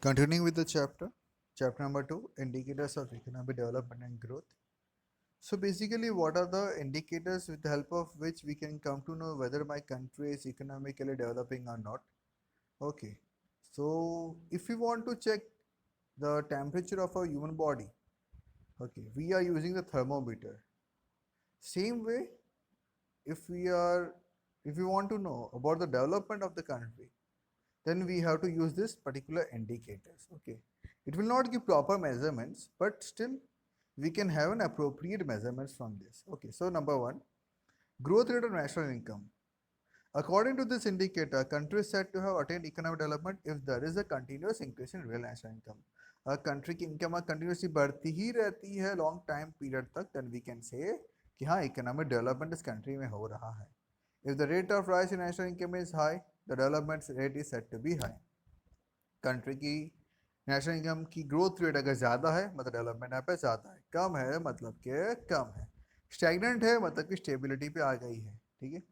Continuing with the chapter number 2, indicators of economic development and growth. So basically, what are the indicators with the help of which we can come to know whether my country is economically developing or not? Okay, so if we want to check the temperature of a human body, okay, we are using the thermometer. Same way, if we are, if we want to know about the development of the country, then we have to use this particular indicators. Okay, it will not give proper measurements, but still we can have an appropriate measurements from this. Okay, so number one, growth rate of national income. According to this indicator, country is said to have attained economic development if there is a continuous increase in real national income. Country की income continuously बढ़ती ही रहती है long time period तक, then we can say कि हाँ economic development इस country में हो रहा है. If the rate of rise in national income is high, the development rate is said to be high. Country की नेशनल इनकम की ग्रोथ रेट अगर ज़्यादा है मतलब डेवलपमेंट यहाँ पे ज़्यादा है, कम है मतलब कि कम है, स्टैग्नेंट है मतलब कि स्टेबिलिटी पे आ गई है. ठीक है,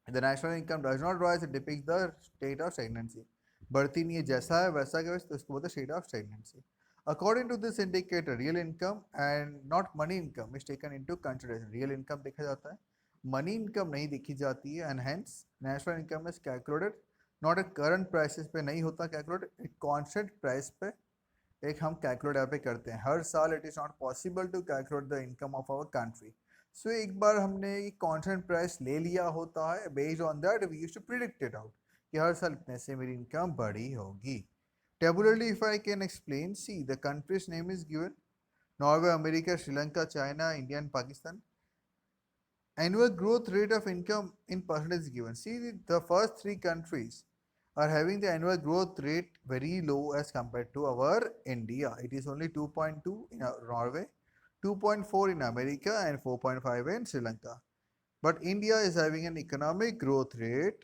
the national income does not rise depict the state of stagnancy. बढ़ती नहीं है, जैसा है वैसा के वैसे, तो उसको बोलते हैं state of stagnancy. According to this indicator real income and not money income is taken into consideration. Real income देखा जाता है, मनी इनकम नहीं देखी जाती है, and hence national income is calculated not at current prices पे नहीं होता कैलकुलेट, एक कॉन्स्टेंट प्राइस पे एक हम कैलकुलेट यहाँ पे करते हैं हर साल. It is not possible to calculate the income of our country. So एक बार हमने कॉन्स्टेंट प्राइस ले लिया होता है, based on that we used to predict it out कि हर साल इतने से मेरी इनकम बड़ी होगी. Tabularly if I can explain, see the countries name is given, Norway, America, Sri Lanka, China, India and Pakistan. Annual growth rate of income in percentage is given. See, the first three countries are having the annual growth rate very low as compared to our India. It is only 2.2 in Norway, 2.4 in America, and 4.5 in Sri Lanka. But India is having an economic growth rate,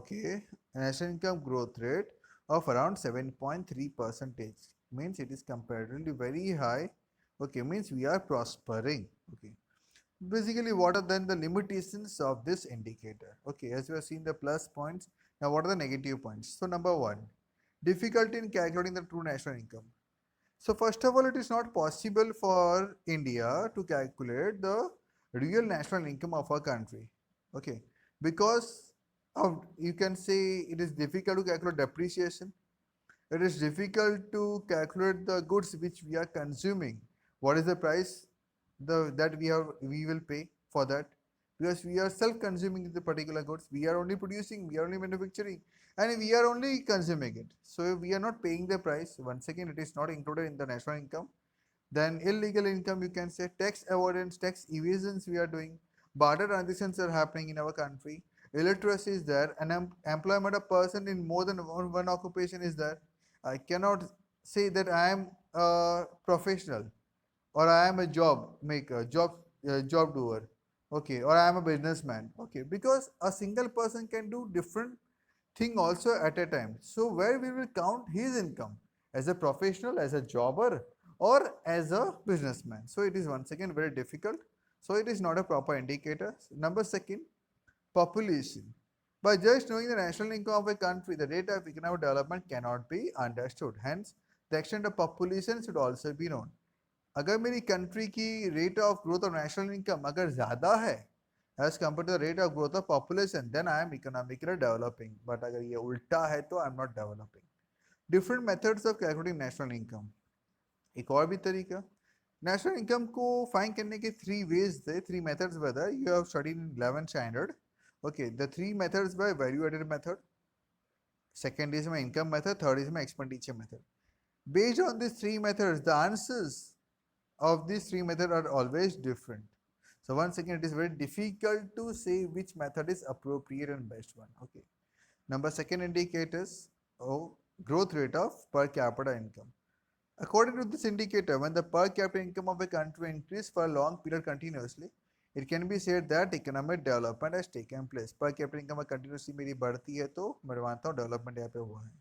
okay, national income growth rate of around 7.3 percentage. Means it is comparatively very high. Okay, means we are prospering. Okay. Basically, what are then the limitations of this indicator? Okay, as we have seen the plus points, now what are the negative points? So number one, difficulty in calculating the true national income. So first of all, it is not possible for India to calculate the real national income of our country. Okay, because of, you can say it is difficult to calculate depreciation. It is difficult to calculate the goods which we are consuming. What is the price that we will pay for that? Because we are self-consuming the particular goods. We are only producing, we are only manufacturing, and we are only consuming it. So we are not paying the price. Once again, it is not included in the national income. Then illegal income, you can say tax avoidance, tax evasions we are doing, barter transactions are happening in our country, illiteracy is there, and employment of person in more than one occupation is there. I cannot say that I am a professional or I am a job maker, job doer, okay, or I am a businessman, okay, because a single person can do different thing also at a time. So where we will count his income, as a professional, as a jobber, or as a businessman? So it is once again very difficult. So it is not a proper indicator. Number second, population. By just knowing the national income of a country, the rate of economic development cannot be understood. Hence, the extent of population should also be known. अगर मेरी country की rate of growth of national income अगर ज़्यादा है as compared to the rate of growth of population, then I am economically developing. But अगर ये उल्टा है तो I am not developing. Different methods of calculating national income. एक और भी तरीका, नेशनल इनकम को फाइंड करने के थ्री वेज थे, three methods whether you have studied in 11th standard. Okay, the three methods by value added method, second is my income method, third is my expenditure method. Based on these three methods, the answers of these three methods are always different. So once again, it is very difficult to say which method is appropriate and best one. Okay. Number second indicators, growth rate of per capita income. According to this indicator, when the per capita income of a country increases for a long period continuously, it can be said that economic development has taken place. Per capita income continuously मेरी बढ़ती है तो मैं मानता हूँ development यहाँ पे हुआ है.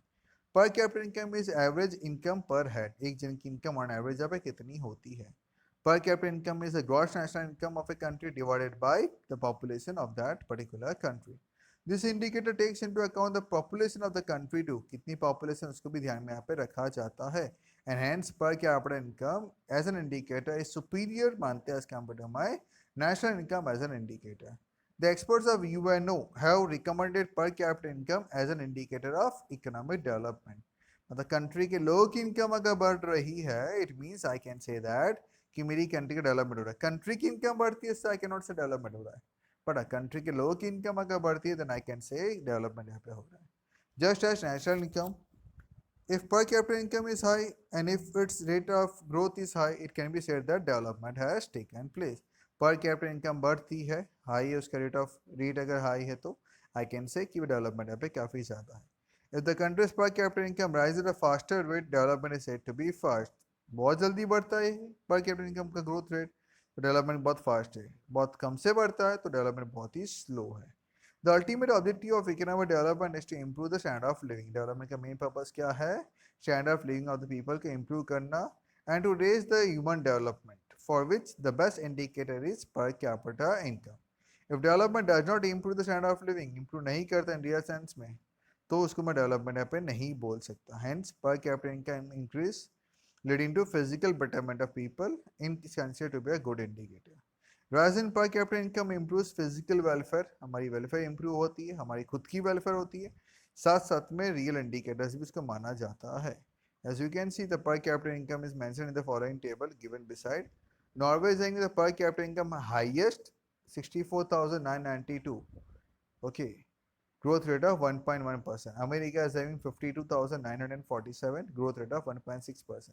Per capita income is average income पर हेड, एक जन की इनकम ऑन एवरेज यहाँ पे कितनी होती है. Per capita income is the gross national income of a country divided by the population of that particular country. This indicator takes into account the population of the country too, कितनी population उसको भी ध्यान में यहाँ पे रखा जाता है। And hence per capita income as an indicator is superior मानते हैं as compared to my national income as an indicator. The experts of UNO have recommended per capita income as an indicator of economic development. मतलब country के लोगों की income अगर बढ़ रही है, it means I can say that कि मेरी कंट्री का डेवलपमेंट हो रहा है। कंट्री की इनकम बढ़ती है, इससे आई कैन नॉट से डेवलपमेंट हो रहा है, बट कंट्री के लोगों की इनकम अगर बढ़ती है then I can say development यहाँ पे हो रहा है। Just as national income, if per capita income is high and if its rate of growth is high, it can be said that development has taken place. Per capita income बढ़ती है, high है उसका rate अगर high है तो I can say कि development यहाँ पे काफ़ी ज़्यादा है। If the country's per capita income rises at a faster rate, development is said to be fast. बहुत जल्दी बढ़ता है per capita income का growth rate, तो डेवलपमेंट बहुत फास्ट है। बहुत कम से बढ़ता है तो डेवलपमेंट बहुत ही स्लो है। The ultimate objective of economic development is to improve the standard of living. Development का main purpose क्या है? Standard of living of the people को improve करना and to raise the human development, for which the best indicator is per capita income. If development does not improve the standard of living, improve नहीं करता in real sense में, तो उसको मैं development यहाँ पे नहीं बोल सकता. Hence, per capita income increase leading to physical betterment of people is considered to be a good indicator. Rise in per capita income improves physical welfare, हमारी welfare improve होती है, हमारी खुद की welfare होती है, साथ साथ में real indicators भी इसको माना जाता है। As you can see, the per capita income is mentioned in the following table given beside. Norway is having the per capita income highest 64,992. Okay, growth rate of 1.1%. America is having 52,947, growth rate of 1.6%.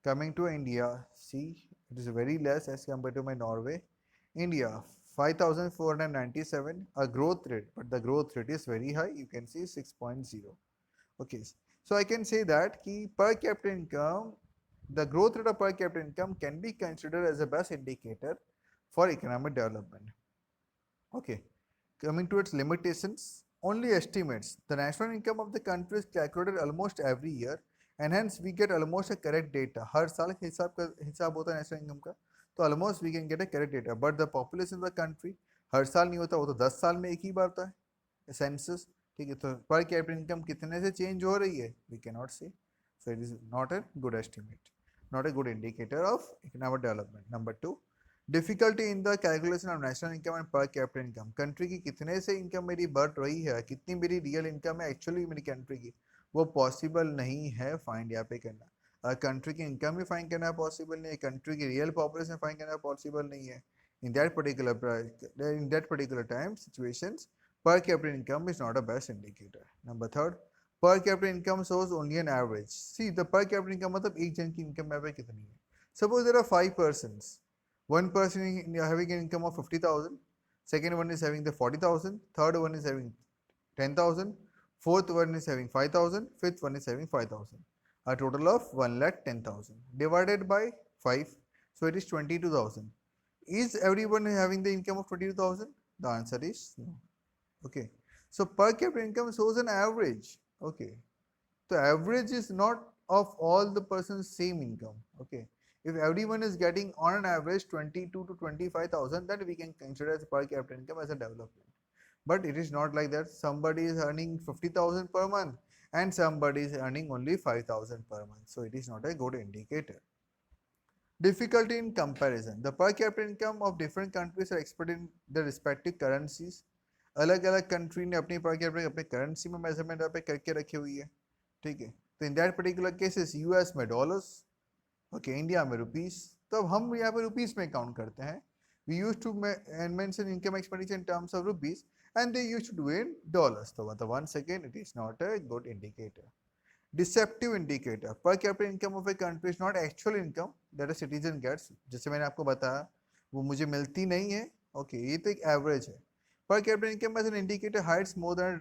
Coming to India, see, it is very less as compared to my Norway. India 5,497, a growth rate, but the growth rate is very high. You can see 6.0. Okay, so I can say that ki per capita income, the growth rate of per capita income can be considered as a best indicator for economic development. Okay, coming to its limitations, only estimates. The national income of the country is calculated almost every year and hence we get almost a correct data. हर साल हिसाब होता है national income का, तो almost we can get a correct data. But the population of the country हर साल नहीं होता, वो तो 10 साल में एक ही बार होता है सेंसस। ठीक है, तो पर कैपिटा इनकम कितने से चेंज हो रही है वी कैन नॉट से, so it is not a good estimate, not a good indicator of economic development. Number 2, difficulty in the calculation of national income and पर कैपिटा इनकम। कंट्री की कितने से इनकम मेरी बढ़ रही है, कितनी मेरी रियल इनकम है एक्चुअली मेरी कंट्री की, वो पॉसिबल नहीं है फाइंड यहाँ पे करना। कंट्री की इनकम भी फाइंड करना पॉसिबल नहीं है, कंट्री की रियल पॉपुलेशन फाइंड करना पॉसिबल नहीं है। in that particular time situations, per capita income is not a best indicator. Number 3, per capita income shows only an average. See, the per capita income मतलब एक जन की income यहाँ पे कितनी है। Suppose there are 5 persons, one person having an income of 50,000, second one is having the 40,000, third one is having 10,000, fourth one is having 5,000, fifth one is having 5,000, a total of 1,10,000 divided by 5, so it is 22,000. Is everyone having the income of 22,000? The answer is no. Okay, so per capita income shows an average. Okay, the average is not of all the persons same income. Okay, if everyone is getting on an average 22 to 25,000, then we can consider as per capita income as a development. But it is not like that. Somebody is earning 50,000 per month and somebody is earning only 5,000 per month, so it is not a good indicator. Difficulty in comparison. The per capita income of different countries are expressed in the respective currencies. अलग अलग country ने अपनी per capita अपने currency में measurement यहाँ पे करके रखी हुई है। ठीक है, तो in that particular cases US में डॉलर्स, ओके, इंडिया में रुपीस, तो अब हम यहाँ पे रुपीस में काउंट करते हैं। We use to mention income expenditure in terms of rupees and they use to do in dollars, तो मतलब once again it is not a good indicator. Deceptive indicator, per capita income of a country is not actual income that a citizen gets, जैसे मैंने आपको बताया वो मुझे मिलती नहीं है। ओके, ये तो एक एवरेज है। Per capita income as an indicator hides more then